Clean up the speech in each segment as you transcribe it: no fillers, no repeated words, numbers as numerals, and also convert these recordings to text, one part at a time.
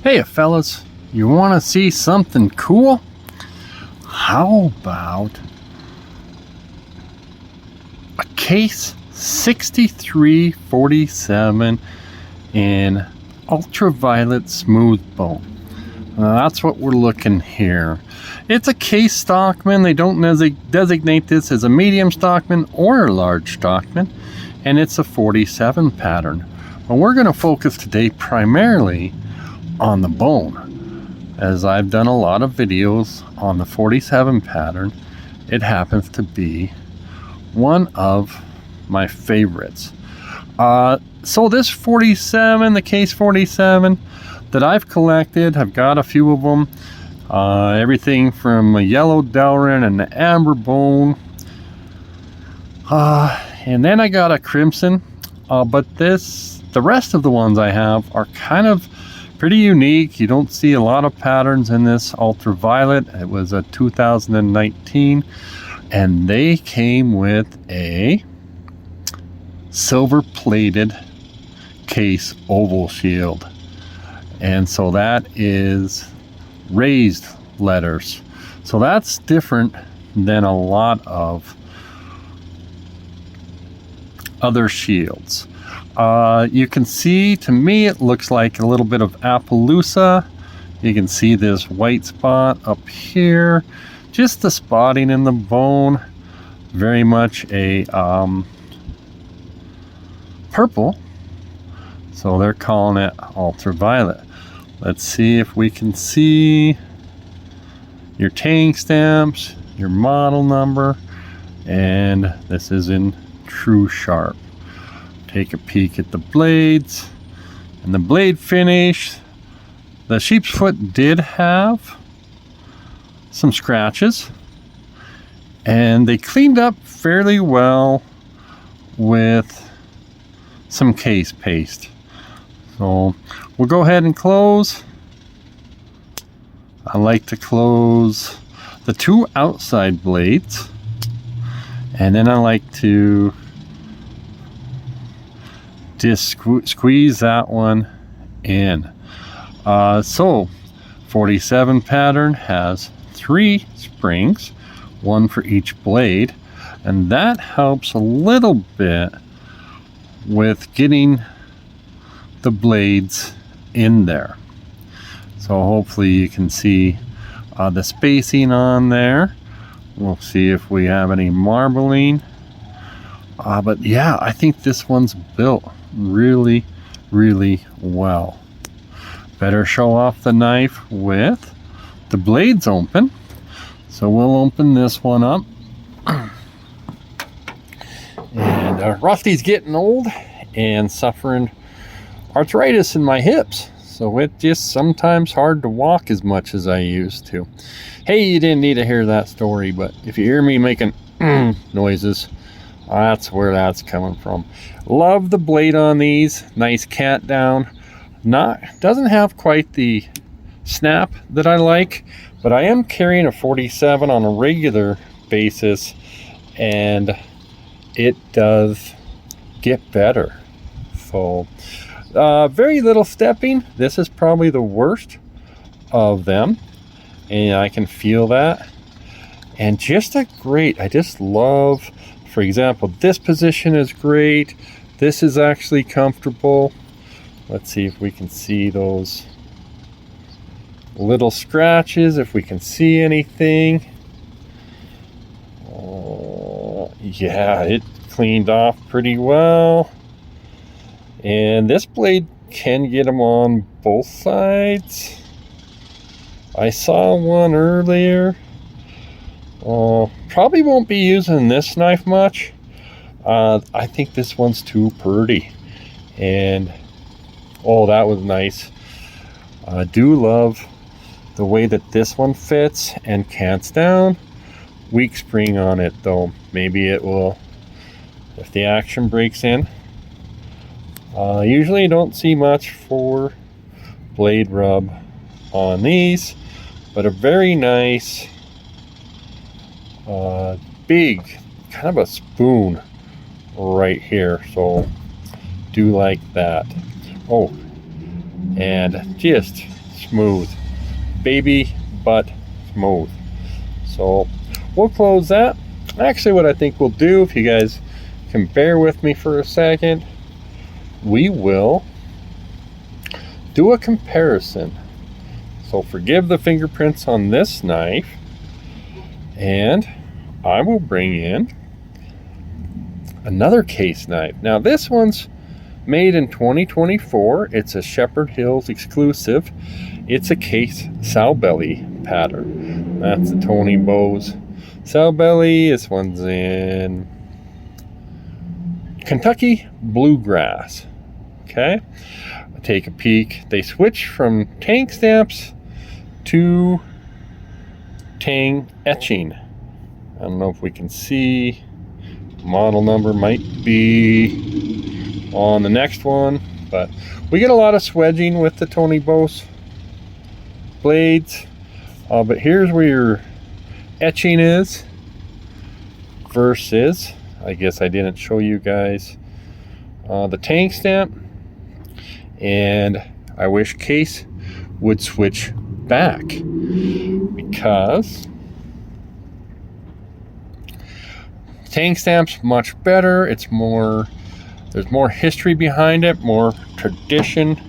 Hey fellas, you want to see something cool? How about a case 6347 in ultraviolet smooth bone? That's what we're looking here. It's a case Stockman. They don't designate this as a medium Stockman or a large Stockman, and it's a 47 pattern. But we're going to focus today primarily on the bone, as I've done a lot of videos on the 47 pattern. It happens to be one of my favorites. So this 47, the case 47 that I've collected, I've got a few of them, everything from a yellow Delrin and the amber bone, and then I got a crimson, but the rest of the ones I have are kind of pretty unique. You don't see a lot of patterns in this ultraviolet. It was a 2019, and they came with a silver plated case oval shield, and so that is raised letters, so that's different than a lot of other shields. You can see, to me, it looks like a little bit of Appaloosa. You can see this white spot up here, just the spotting in the bone, very much a purple, so they're calling it ultraviolet. Let's see if we can see your tang stamps, your model number, and this is in Tru-Sharp. Take a peek at the blades and the blade finish. The Sheepfoot did have some scratches, and they cleaned up fairly well with some case paste. So we'll go ahead and close. I like to close the two outside blades, and then I like to just squeeze that one in. So 47 pattern has 3 springs, 1 for each blade, and that helps a little bit with getting the blades in there. So hopefully you can see the spacing on there. We'll see if we have any marbling, but yeah, I think this one's built really well. Better show off the knife with the blades open, so we'll open this one up. And Rusty's getting old and suffering arthritis in my hips, so it's just sometimes hard to walk as much as I used to. Hey, you didn't need to hear that story, but if you hear me making noises, that's where that's coming from. Love the blade on these. Nice cat down. Doesn't have quite the snap that I like, but I am carrying a 47 on a regular basis, and it does get better. So very little stepping. This is probably the worst of them, and I can feel that. And just I just love, for example, this position is great. This is actually comfortable. Let's see if we can see those little scratches, if we can see anything. Yeah, it cleaned off pretty well. And this blade can get them on both sides. I saw one earlier. Probably won't be using this knife much. I think this one's too pretty. And oh, that was nice. I do love the way that this one fits and cants down. Weak spring on it though. Maybe it will, if the action breaks in. Usually don't see much for blade rub on these, but a very nice big kind of a spoon right here, so do like that. Oh, and just smooth. Baby butt smooth. So we'll close that. Actually, what I think we'll do, if you guys can bear with me for a second, we will do a comparison. So forgive the fingerprints on this knife, and I will bring in another case knife. Now this one's made in 2024. It's a Shepherd Hills exclusive. It's a case sow belly pattern. That's the Tony Bowes sow belly. This one's in Kentucky Bluegrass. Okay, take a peek. They switch from tank stamps to tang etching. I don't know if we can see. Model number might be on the next one, but we get a lot of swedging with the Tony Bowes blades. But here's where your etching is versus, I guess I didn't show you guys the tank stamp, and I wish Case would switch back, because tank stamp's much better. It's more, there's more history behind it, more tradition,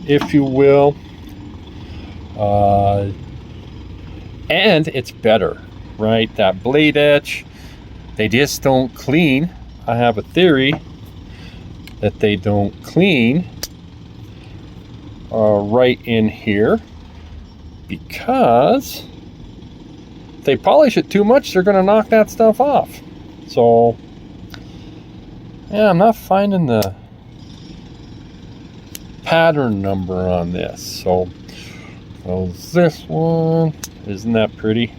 if you will, and it's better, right? That blade etch, they just don't clean. I have a theory that they don't clean right in here, because if they polish it too much, they're going to knock that stuff off. So yeah, I'm not finding the pattern number on this. So this one, isn't that pretty?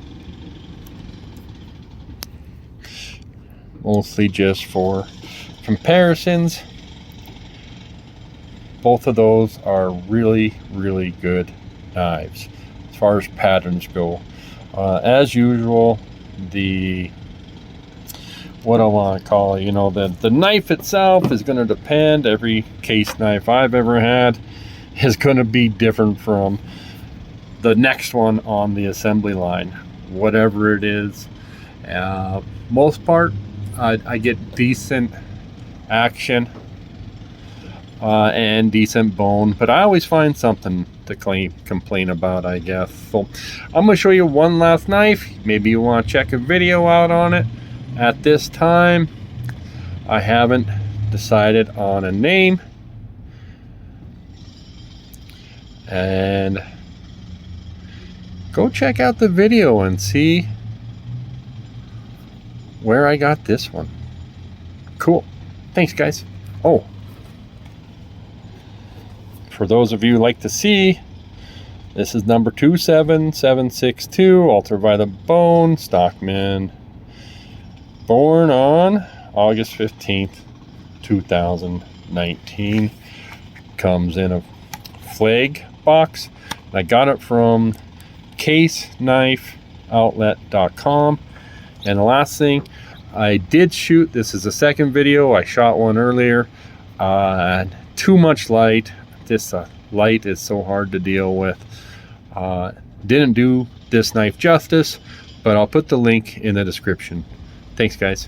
Mostly just for comparisons. Both of those are really, really good knives as far as patterns go. As usual, the, what I want to call it, you know, the knife itself is going to depend. Every case knife I've ever had is going to be different from the next one on the assembly line, whatever it is. Most part, I get decent action and decent bone, but I always find something to complain about, I guess. So I'm going to show you one last knife. Maybe you want to check a video out on it. At this time, I haven't decided on a name, and go check out the video and see where I got this one. Cool. Thanks, guys. Oh, for those of you who like to see, this is number 27762, Ultraviolet Bone, Stockman, born on August 15th, 2019. Comes in a flag box. I got it from caseknifeoutlet.com. And the last thing, I did shoot, this is the second video, I shot one earlier, too much light. This light is so hard to deal with. Didn't do this knife justice, but I'll put the link in the description. Thanks, guys.